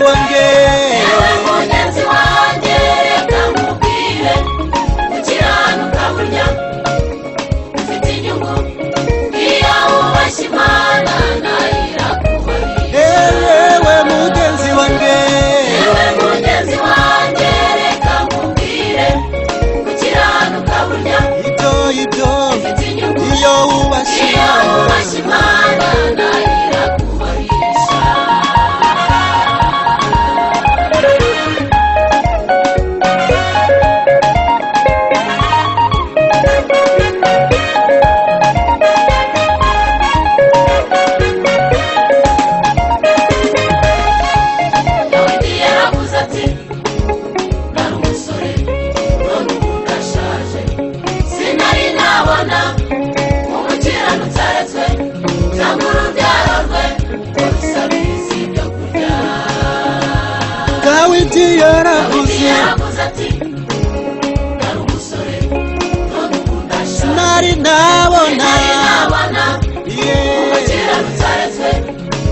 wanjye yewe mugenzi wanjye reka nkubwire gukiranuka burya ufite inyungu iyo wubashye Imana nayo irakubahisha yewe mugenzi wanjye yewe mugenzi wanjye reka nkubwire gukiranuka burya ibyo ufite inyungu iyo wubashye Imana nayo irakubahisha Dawidi yaravuze ati nari umusore none ubu ndashaje sinari nabona umukiranutsi aretswe cyangwa urubyaro rwe ngo rusabirize ibyo kurya Dawidi Dawidi yaravuze yaravuze ati nari umusore none ubu ndashaje nari nabona sinari nabona umukiranutsi aretswe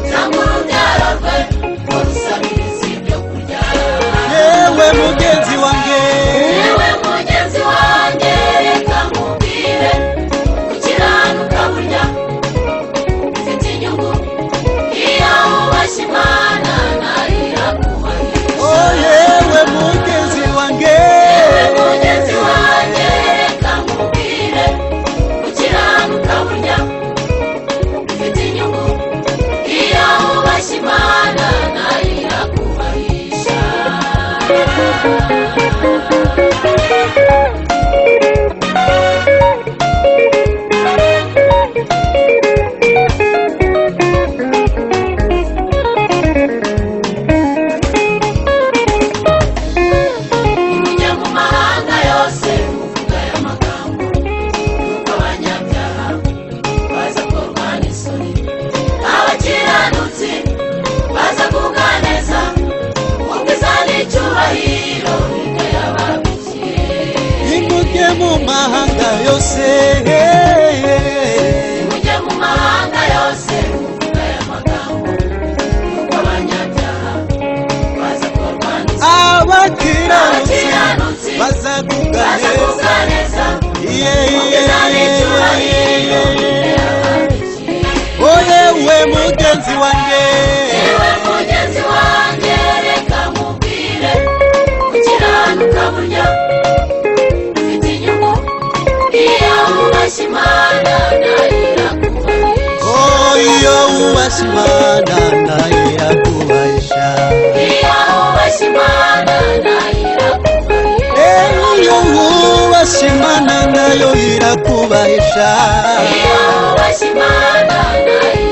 cyangwa urubyaro rwe ngo rusabirize ibyo kurya yewe mugenzi wanjye yewe mugenzi wanjye reka nkubwire gukiranuka burya ufite inyungu iyo wubashye Imana nayo irakubahisha yewe mugenzi wanjye yewe mugenzi wanjye reka nkubwire gukiranuka burya ufite inyungu iyo wubashye Imana nayo irakubahisha Mujya mu mahanga yose muvuga aya magambo nuko abanyabyaha baza korwa n'isoni abakiranutsi baza kugwa neza ubwiza n'icyubahiro nibyo yababikiye nimujye mu mahanga yose mujye mu mahanga yose muvuga aya magambo nuko abanyabyaha baza korwa n'isoni abakiranutsi abakiranutsi baza kugwa baza kugwa neza ubwiza n'icyubahiro nibyo yababikiye yewe mugenzi wanjye yewe mugenzi wanjye reka nkubwire gukiranuka burya ufite inyungu iyo wubashye Imana nayo irakubahisha iyo wubashye Imana nayo irakubahisha iyo wubashye Imana nayo irakubahisha iyo wubashye Imana nayo irakubahisha iyo wubashye Imana nayo